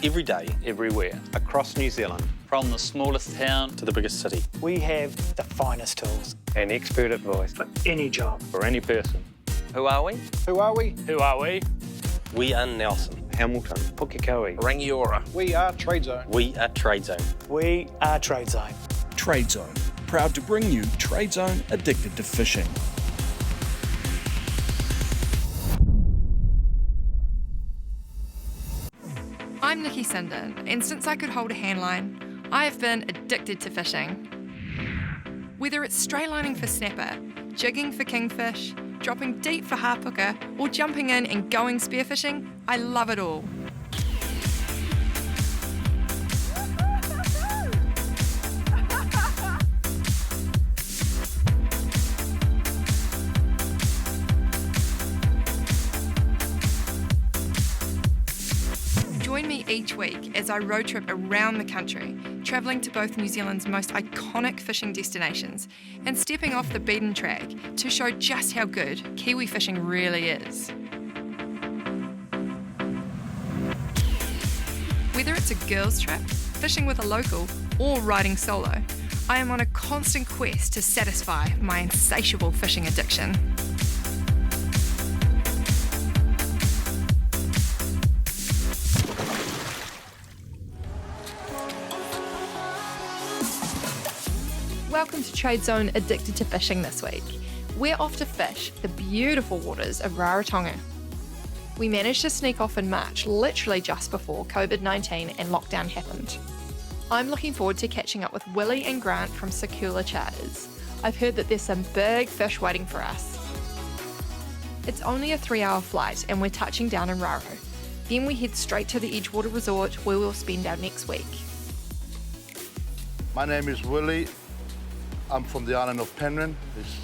every day, everywhere, across New Zealand, from the smallest town to the biggest city. We have the finest tools and expert advice for any job. for any person. Who are we? Who are we? Who are we? We are Nelson, Hamilton, Pukekohe. Rangiora. We are Trade Zone. We are Trade Zone. We are Trade Zone. Trade Zone, proud to bring you Trade Zone Addicted to Fishing. I'm Nicky, and since I could hold a handline, I have been addicted to fishing. Whether it's stray lining for snapper, jigging for kingfish, dropping deep for harpooker, or jumping in and going spearfishing, I love it all. Join me each week as I road trip around the country, travelling to both New Zealand's most iconic fishing destinations and stepping off the beaten track to show just how good Kiwi fishing really is. Whether it's a girls' trip, fishing with a local, or riding solo, I am on a constant quest to satisfy my insatiable fishing addiction. Welcome to Trade Zone Addicted to Fishing this week. We're off to fish the beautiful waters of Rarotonga. We managed to sneak off in March, literally just before COVID-19 and lockdown happened. I'm looking forward to catching up with Willie and Grant from Sakula Charters. I've heard that there's some big fish waiting for us. It's only a 3-hour flight and we're touching down in Raro. Then we head straight to the Edgewater Resort where we'll spend our next week. My name is Willie. I'm from the island of Penryn. It's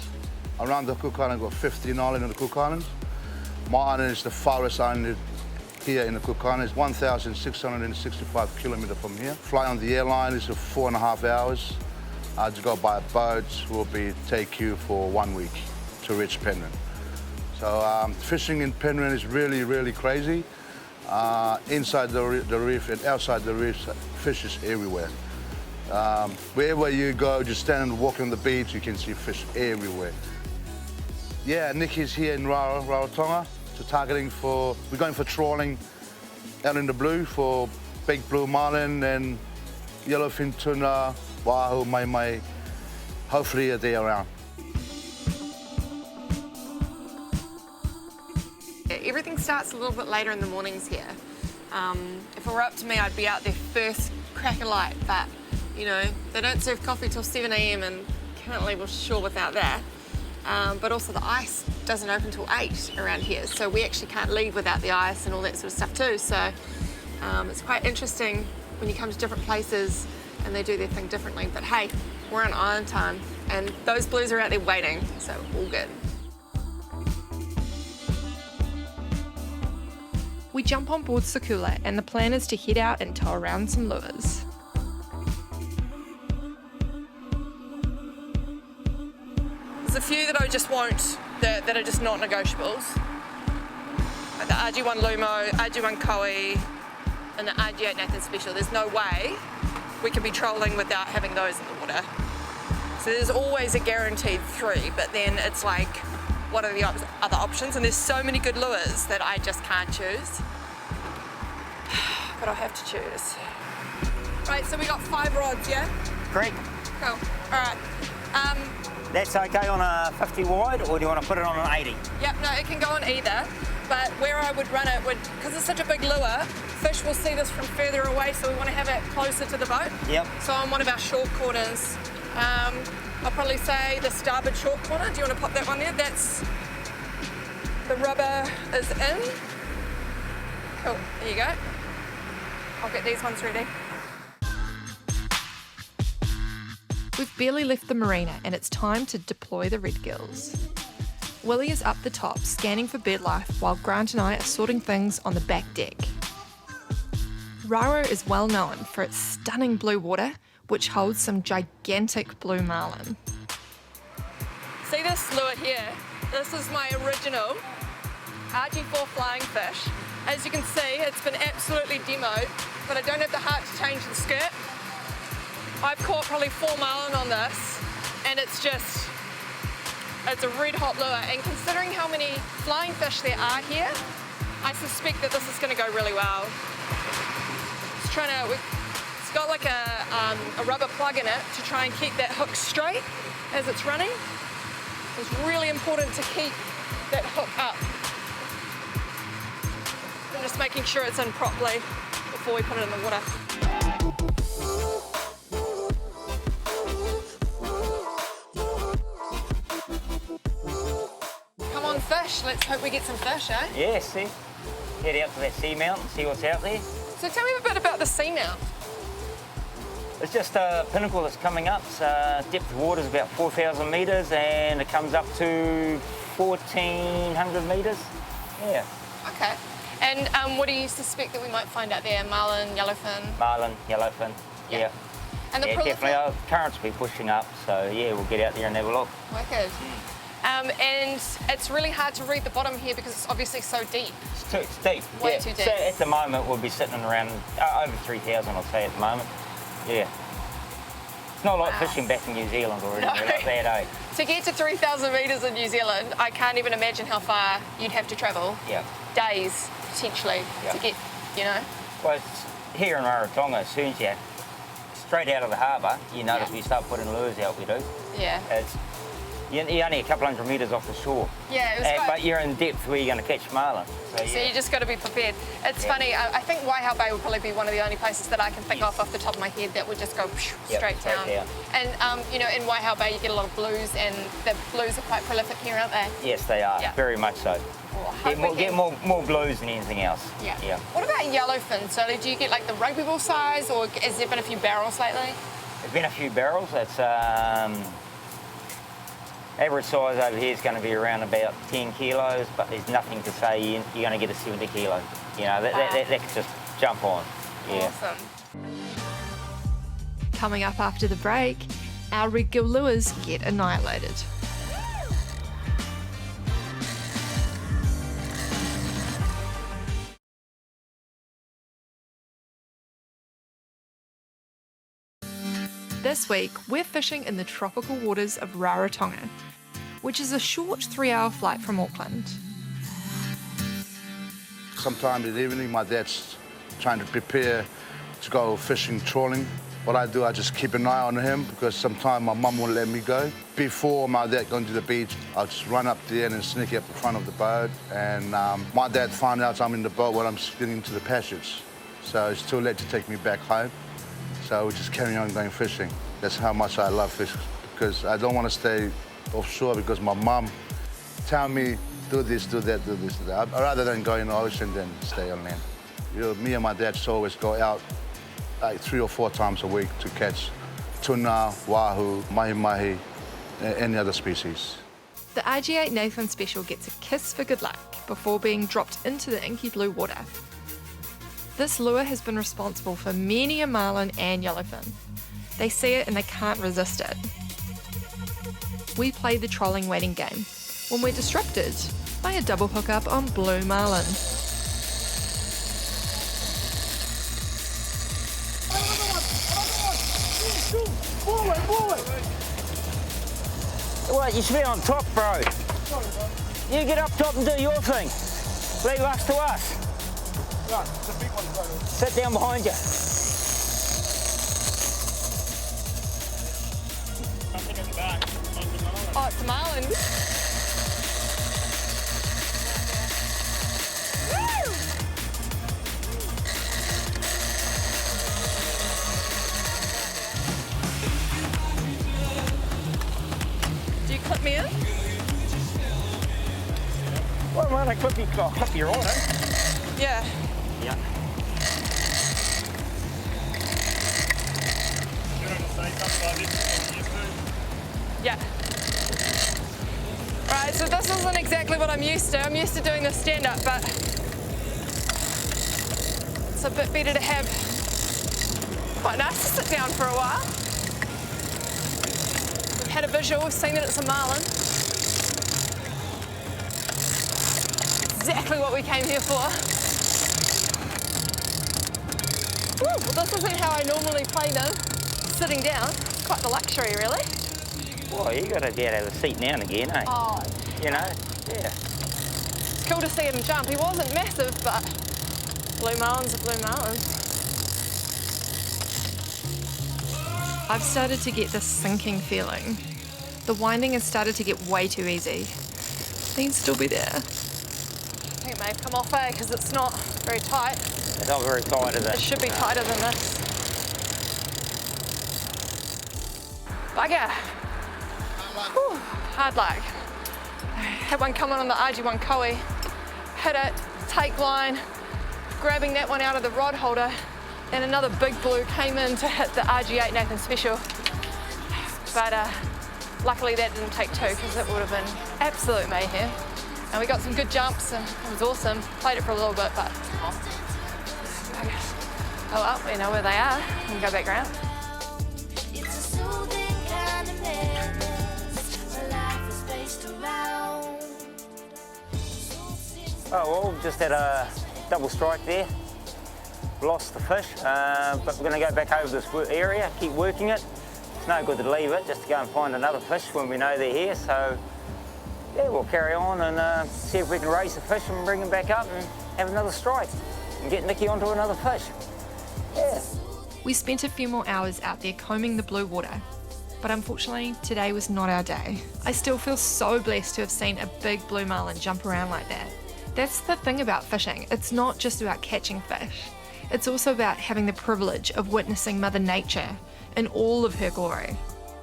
around the Cook Island, got 15 islands in the Cook Islands. My island is the farthest island here in the Cook Islands. It's 1,665 kilometres from here. Fly on the airline is 4.5 hours. To go by a boat will take you for 1 week to reach Penryn. So fishing in Penryn is really, really crazy. Inside the reef and outside the reef, fish is everywhere. Wherever you go, just stand and walk on the beach, you can see fish everywhere. Yeah, Nicky's here in Rarotonga. So we're going for trawling out in the blue for big blue marlin and yellowfin, tuna, wahoo, mai. Hopefully they're around. Everything starts a little bit later in the mornings here. If it were up to me, I'd be out there first crack of light, but you know, they don't serve coffee till 7 a.m. and can't leave ashore without that. But also the ice doesn't open till 8 around here, so we actually can't leave without the ice and all that sort of stuff too. So it's quite interesting when you come to different places and they do their thing differently. But hey, we're on island time and those blues are out there waiting, so all good. We jump on board Sakula and the plan is to head out and tow around some lures. There's a few that I just won't, that are just not negotiables. Like the RG1 Lumo, RG1 Koi, and the RG8 Nathan Special. There's no way we can be trolling without having those in the water. So there's always a guaranteed 3, but then it's like, what are the other options? And there's so many good lures that I just can't choose. But I'll have to choose. Right, so we got 5 rods, yeah? Great. Cool, all right. That's okay on a 50 wide, or do you want to put it on an 80? Yep, no, it can go on either, but where I would run it because it's such a big lure, fish will see this from further away, so we want to have it closer to the boat. Yep. So on one of our short corners, I'll probably say the starboard short corner. Do you want to pop that one there? That's, the rubber is in. Cool, there you go. I'll get these ones ready. We've barely left the marina and it's time to deploy the red gills. Willie is up the top scanning for bird life while Grant and I are sorting things on the back deck. Raro is well known for its stunning blue water, which holds some gigantic blue marlin. See this lure here? This is my original RG4 flying fish. As you can see, it's been absolutely demoed, but I don't have the heart to change the skirt. I've caught probably 4 marlin on this, and it's a red hot lure. And considering how many flying fish there are here, I suspect that this is going to go really well. It's got like a rubber plug in it to try and keep that hook straight as it's running. It's really important to keep that hook up. I'm just making sure it's in properly before we put it in the water. Come on, fish. Let's hope we get some fish, eh? Yeah, see? Head out to that seamount and see what's out there. So tell me a bit about the seamount. It's just a pinnacle that's coming up. Depth of water is about 4,000 metres and it comes up to 1,400 metres. Yeah. Okay. And what do you suspect that we might find out there? Marlin, yellowfin? Marlin, yellowfin, yeah. And the definitely. Our currents will be pushing up, so yeah, we'll get out there and have a look. Wicked. And it's really hard to read the bottom here because it's obviously so deep. It's deep. Way too deep. So at the moment, we'll be sitting around over 3,000, I'd say, at the moment. Yeah. It's not like fishing back in New Zealand or anything like that, eh? To get to 3,000 metres in New Zealand, I can't even imagine how far you'd have to travel. Yeah. Days, potentially, to get, you know. Well, it's here in Rarotonga, as soon as you're straight out of the harbour, you notice we start putting lures out, we do. Yeah. You're only a couple hundred metres off the shore. Yeah, it was but you're in depth where you're going to catch marlin. So you just got to be prepared. It's funny, I think Waihao Bay would probably be one of the only places that I can think of off the top of my head that would just go straight down. And, you know, in Waihao Bay you get a lot of blues, and the blues are quite prolific here, aren't they? Yes, they are, very much so. Get more blues than anything else. Yeah. What about yellowfin? So do you get like the rugby ball size, or has there been a few barrels lately? There's been a few barrels. It's average size over here is going to be around about 10 kilos, but there's nothing to say you're going to get a 70 kilo. You know, that could just jump on. Yeah. Awesome. Coming up after the break, our red gill lures get annihilated. This week, we're fishing in the tropical waters of Rarotonga, which is a short 3-hour flight from Auckland. Sometimes in the evening, my dad's trying to prepare to go fishing, trolling. What I do, I just keep an eye on him because sometimes my mum won't let me go. Before my dad going to the beach, I'll just run up there and sneak up the front of the boat. And my dad found out I'm in the boat when I'm getting into the passage. So it's too late to take me back home. So we just carry on going fishing. That's how much I love fishing, because I don't want to stay offshore because my mum tell me, do this, do that, do this, do that. Rather than go in the ocean than stay on land. You know, me and my dad always go out like 3 or 4 times a week to catch tuna, wahoo, mahi-mahi, any other species. The RG8 Nathan Special gets a kiss for good luck before being dropped into the inky blue water. This lure has been responsible for many a marlin and yellowfin. They see it and they can't resist it. We play the trolling waiting game when we're disrupted by a double hookup on blue marlin. What, you should be on top, bro. You get up top and do your thing. Leave us to us. Right, it's a big one, bro. Sit down behind you. Oh, it's a marlin. Woo! Do you clip me in? Well, when I clip you on, eh? Yeah. Yeah. Yeah. Right, so this isn't exactly what I'm used to. I'm used to doing this stand-up, but it's a bit better to have. Quite nice to sit down for a while. We've had a visual, we've seen that it's a marlin. Exactly what we came here for. Woo, well, this isn't how I normally play them. Sitting down, it's quite the luxury, really. Well, you got to be able to have a seat now and again, eh? Oh, You know, yeah. it's cool to see him jump. He wasn't massive, but blue marlins are blue marlins. I've started to get this sinking feeling. The winding has started to get way too easy. It needs to still be there. I think it may have come off, because it's not very tight. It's not very tight, is it? It should be tighter than this. Bugger. Whew, hard luck. Had one come on the RG1 Koi, hit it, take line, grabbing that one out of the rod holder, and another big blue came in to hit the RG8 Nathan Special. But luckily that didn't take two, because it would have been absolute mayhem. And we got some good jumps and it was awesome. Played it for a little bit, but oh well, we know where they are. We can go back round. Oh, well, just had a double strike there. Lost the fish, but we're going to go back over this area, keep working it. It's no good to leave it, just to go and find another fish when we know they're here. So, yeah, we'll carry on and see if we can raise the fish and bring them back up and have another strike and get Nicky onto another fish. Yeah. We spent a few more hours out there combing the blue water, but unfortunately today was not our day. I still feel so blessed to have seen a big blue marlin jump around like that. That's the thing about fishing, it's not just about catching fish. It's also about having the privilege of witnessing Mother Nature in all of her glory.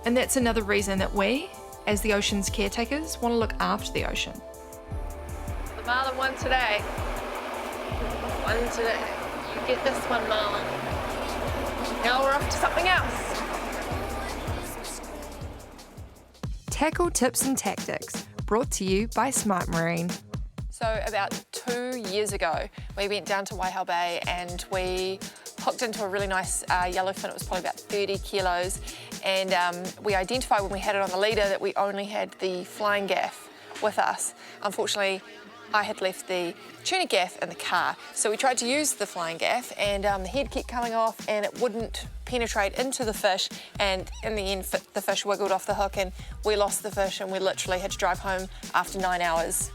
And that's another reason that we, as the ocean's caretakers, want to look after the ocean. The marlin won today. One today. You get this one, marlin. Now we're off to something else. Tackle tips and tactics, brought to you by Smart Marine. So about 2 years ago, we went down to Waihau Bay and we hooked into a really nice yellowfin. It was probably about 30 kilos. And we identified when we had it on the leader that we only had the flying gaff with us. Unfortunately, I had left the tuna gaff in the car. So we tried to use the flying gaff and the head kept coming off and it wouldn't penetrate into the fish. And in the end, the fish wiggled off the hook and we lost the fish and we literally had to drive home after 9 hours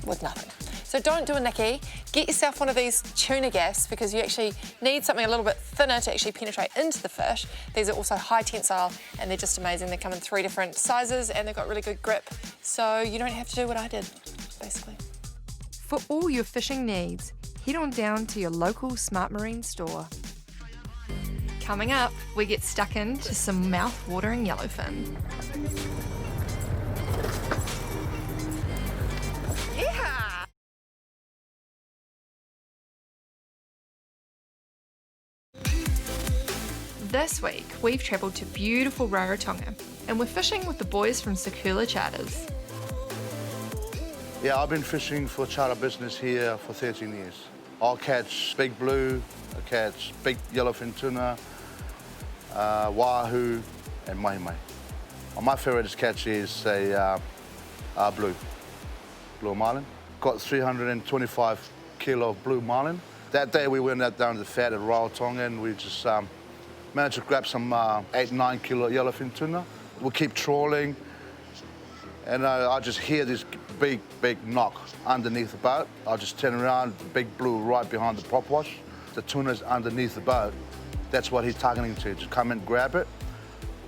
with nothing. So don't do a Nicky, get yourself one of these tuna gaffs because you actually need something a little bit thinner to actually penetrate into the fish. These are also high tensile and they're just amazing. They come in 3 different sizes and they've got really good grip. So you don't have to do what I did, basically. For all your fishing needs, head on down to your local Smart Marine store. Coming up, we get stuck into some mouth-watering yellowfin. Yeah! This week, we've travelled to beautiful Rarotonga and we're fishing with the boys from Sakula Charters. Yeah, I've been fishing for charter business here for 13 years. I'll catch big blue, I catch big yellowfin tuna, wahoo and mahi-mahi. My favourite catch is a blue marlin. Got 325 kilo of blue marlin. That day we went out down to the fat at Rarotonga and we just managed to grab some 8-9 kilo yellowfin tuna. We'll keep trawling and I just hear this big knock underneath the boat. I'll just turn around, the big blue right behind the prop wash. The tuna's underneath the boat. That's what he's targeting to, just come and grab it.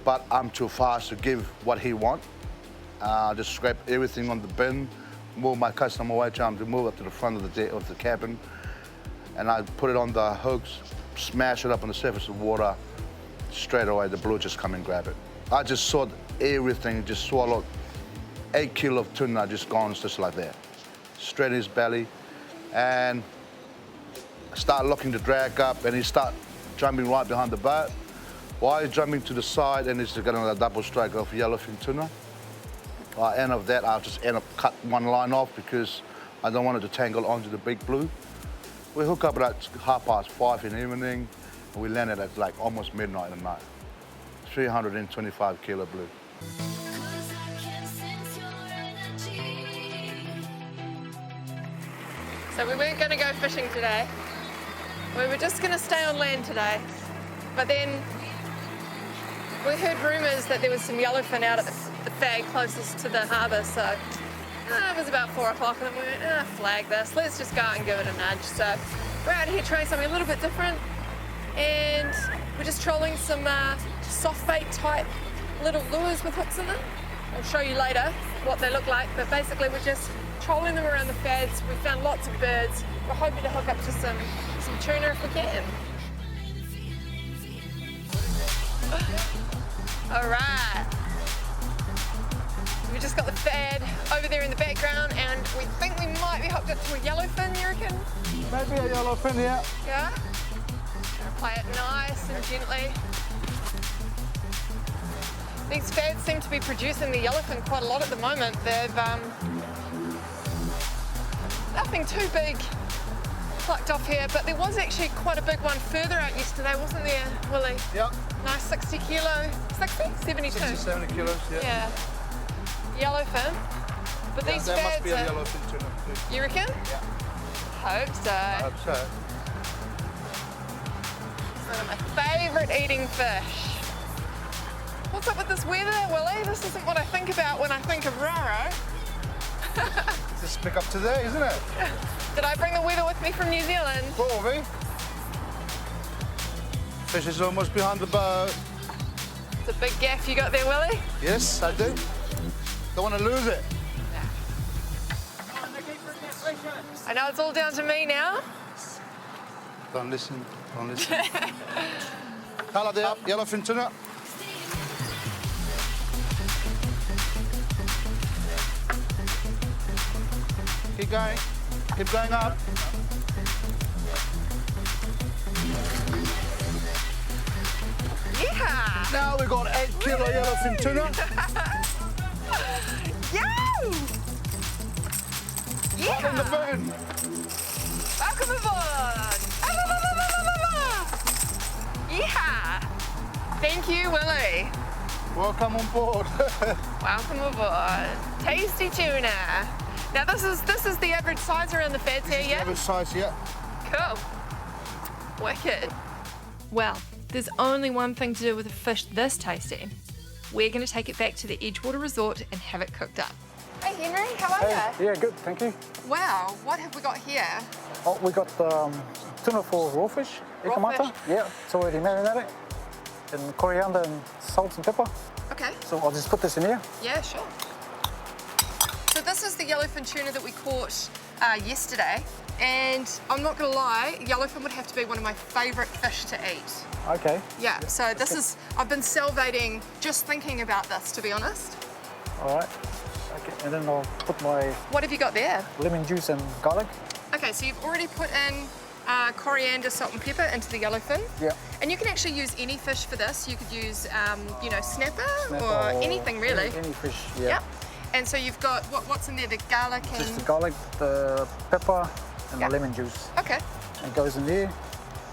But I'm too fast to give what he wants. Just scrape everything on the bin, move my customer weight jump to move up to the front of the cabin. And I put it on the hooks, smash it up on the surface of water. Straight away, the blue just come and grab it. I just saw everything, just swallowed 8 kilo of tuna just gone just like that. Straight in his belly. And I start looking to drag up and he start jumping right behind the boat. While he's jumping to the side and he's getting a double strike of yellowfin tuna. By the end of that, I'll just end up cut one line off because I don't want it to tangle onto the big blue. We hook up at 5:30 in the evening and we landed at like almost midnight at night. 325 kilo blue. So we weren't going to go fishing today. We were just going to stay on land today, but then we heard rumours that there was some yellowfin out at the fag closest to the harbour, so it was about 4 o'clock and we went, flag this, let's just go out and give it a nudge. So we're out here trying something a little bit different, and we're just trolling some soft bait type little lures with hooks in them. I'll show you later what they look like, but basically we're just trolling them around the fads. We found lots of birds. We're hoping to hook up to some tuna if we can. All right. We just got the fad over there in the background, and we think we might be hooked up to a yellowfin, you reckon? Maybe a yellowfin, yeah. Yeah? Gonna play it nice and gently. These fads seem to be producing the yellowfin quite a lot at the moment. They've nothing too big plucked off here, but there was actually quite a big one further out yesterday, wasn't there, Willie? Yep. Nice 60 kilo, 60? 72? 60, 70 kilos, yeah. Yeah. Yellowfin. But these there fads must be a are, yellowfin tuna, too. you reckon? Yeah. Hope so. I hope so. One of my favourite eating fish. What's up with this weather, Willie? This isn't what I think about when I think of Raro. Just pick up today, isn't it? Did I bring the weather with me from New Zealand? Probably. Fish is almost behind the boat. It's a big gaff you got there, Willie. Yes, I do. Don't want to lose it. I know it's all down to me now. Don't listen, don't listen. Hello there, yellowfin tuna. Keep going up. Yeah! Now we've got 8 kilo yellowfin tuna. Yo! Right in the Yeah! bin. Welcome aboard! Yeah! Thank you, Willie. Welcome on board. Welcome aboard. Tasty tuna. Now this is the average size around the fads here, yeah? Average size, yeah. Cool. Wicked. Well, there's only one thing to do with a fish this tasty. We're going to take it back to the Edgewater Resort and have it cooked up. Hey Henry, how are you? Yeah, good, thank you. Wow, what have we got here? Oh, we got tuna for raw fish, Raw ikamata. fish? Yeah, it's already marinated in coriander and salt and pepper. Okay. So I'll just put this in here. Yeah, sure. So this is the yellowfin tuna that we caught yesterday, and I'm not gonna lie, yellowfin would have to be one of my favourite fish to eat. Okay. Yeah, so this is, I've been salivating just thinking about this, to be honest. All right. Okay, and then I'll put my What have you got there? lemon juice and garlic. Okay, so you've already put in coriander, salt and pepper into the yellowfin. Yeah. And you can actually use any fish for this. You could use, you know, snapper Snapper or anything really. Any fish, yeah. Yep. And so you've got, what's in there? The garlic and... Just the garlic, the pepper, and Yep. the lemon juice. Okay. It goes in there.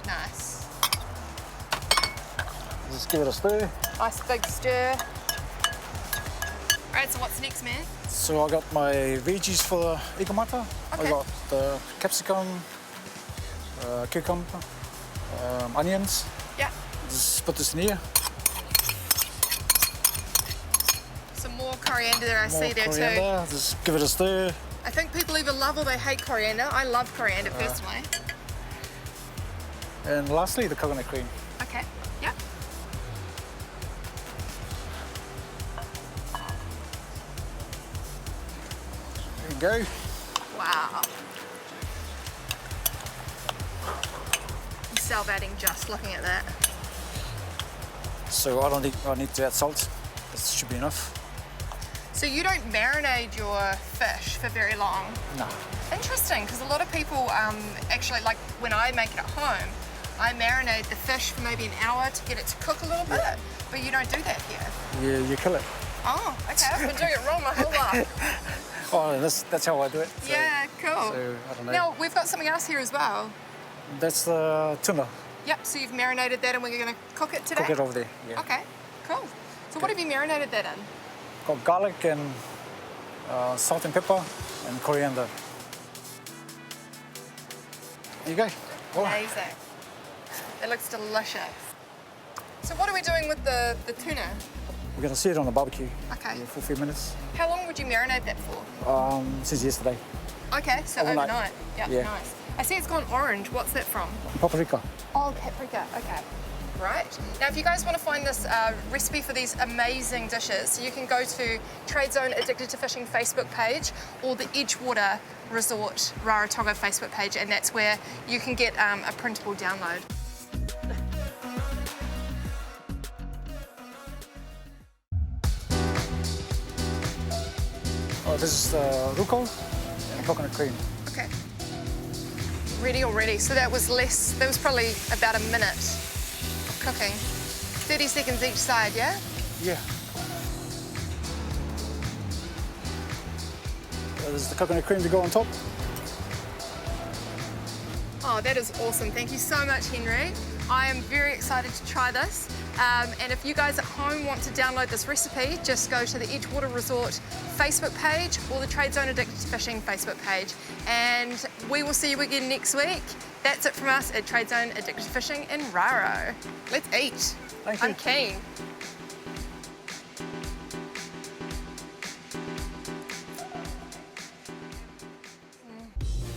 Nice. Just give it a stir. Nice big stir. Alright, so what's next, man? So I got my veggies for the ikamata. Okay. I got the capsicum, cucumber, onions. Yeah. Just put this in here. Some more coriander there I More see there too. coriander. Just give it a stir. I think people either love or they hate coriander. I love coriander personally. And lastly, the coconut cream. Okay. Yeah. There you go. Wow. I'm salivating just looking at that. So I need to add salt. This should be enough. So you don't marinate your fish for very long? No. Interesting, because a lot of people actually, like when I make it at home, I marinate the fish for maybe an hour to get it to cook a little bit, but you don't do that here. You kill it. Oh, okay, I've been doing it wrong my whole life. Oh, that's how I do it. So, Yeah, cool. So I don't know. Now, we've got something else here as well. That's the tuna. Yep, so you've marinated that and we're going to cook it today? Cook it over there. Yeah. Okay, cool. So what have you marinated that in? Got garlic and salt and pepper and coriander. There you go. All right. Amazing. It looks delicious. So what are we doing with the tuna? We're going to see it on the barbecue Okay. for a few minutes How long would you marinate that for? since yesterday. Okay, so Overnight. overnight. Yep, Yeah. nice. I see it's gone orange. What's that from? Paprika. Oh, paprika. Okay. Right. Now, if you guys want to find this recipe for these amazing dishes, you can go to Trade Zone Addicted to Fishing Facebook page or the Edgewater Resort Rarotonga Facebook page, and that's where you can get a printable download. Oh, this is rucola and coconut cream. Okay. Ready already. So that was probably about a minute of cooking. 30 seconds each side, yeah? Yeah. This is the coconut cream to go on top. Oh, that is awesome. Thank you so much, Henry. I am very excited to try this. And if you guys at home want to download this recipe, just go to the Edgewater Resort Facebook page or the Trade Zone Addicted to Fishing Facebook page. And we will see you again next week. That's it from us at Trade Zone Addicted to Fishing in Raro. Let's eat. Thank you. I'm keen.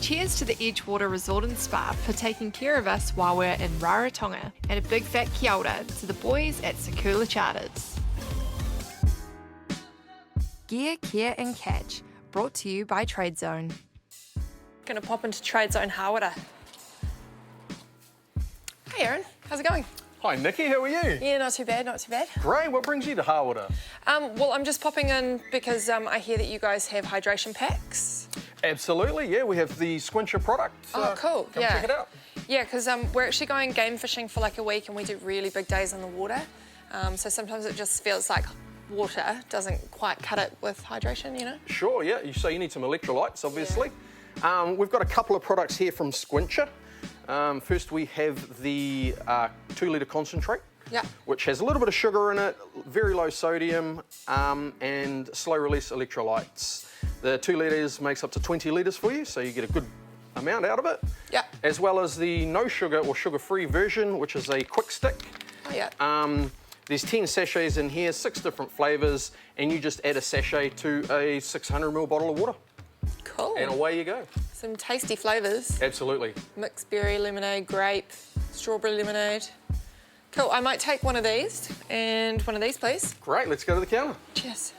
Cheers to the Edgewater Resort and Spa for taking care of us while we're in Rarotonga, and a big fat kia ora to the boys at Sakula Charters. Gear, Care and Catch, brought to you by Trade Zone. Gonna pop into Trade Zone Hawara. Hey Aaron, how's it going? Hi Nicky, how are you? Yeah, not too bad, not too bad. Great, what brings you to Harwater? Well, I'm just popping in because I hear that you guys have hydration packs. Absolutely, yeah, we have the Squincher product. Oh, cool, Come yeah. check it out. Yeah, because we're actually going game fishing for like a week and we do really big days in the water. So sometimes it just feels like water doesn't quite cut it with hydration, you know? Sure, yeah, so you need some electrolytes, obviously. Yeah. We've got a couple of products here from Squincher. First we have the 2 litre concentrate, Yeah. which has a little bit of sugar in it, very low sodium, and slow release electrolytes. The 2 litres makes up to 20 litres for you, so you get a good amount out of it. Yeah. As well as the no sugar or sugar-free version, which is a quick stick. Oh, yeah. There's 10 sachets in here, 6 different flavours, and you just add a sachet to a 600ml bottle of water. Cool. And away you go. Some tasty flavours. Absolutely. Mixed berry lemonade, grape, strawberry lemonade. Cool, I might take one of these and one of these, please. Great, let's go to the counter. Cheers.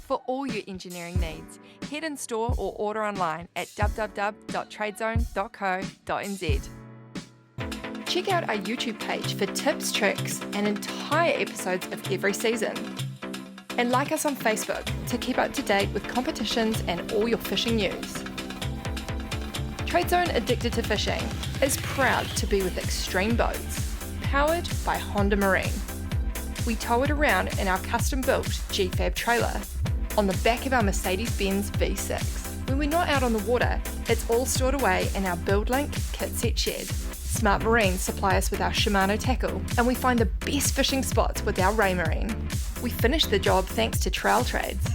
For all your engineering needs, head in store or order online at www.tradezone.co.nz. Check out our YouTube page for tips, tricks, and entire episodes of every season. And like us on Facebook to keep up to date with competitions and all your fishing news. Trade Zone Addicted to Fishing is proud to be with Extreme Boats, powered by Honda Marine. We tow it around in our custom-built GFAB trailer on the back of our Mercedes-Benz V6. When we're not out on the water, it's all stored away in our BuildLink kit set shed. Smart Marine supply us with our Shimano tackle, and we find the best fishing spots with our Ray Marine. We finish the job thanks to Trail Trades.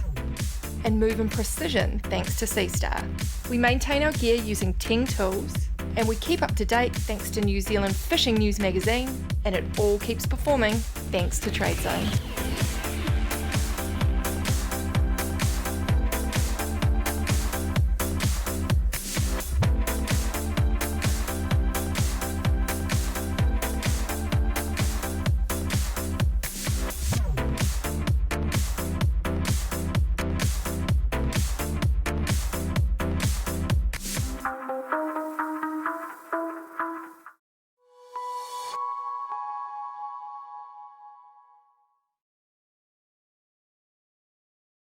And move in precision thanks to Seastar. We maintain our gear using Ting tools, and we keep up to date thanks to New Zealand Fishing News magazine, and it all keeps performing thanks to Trade Zone.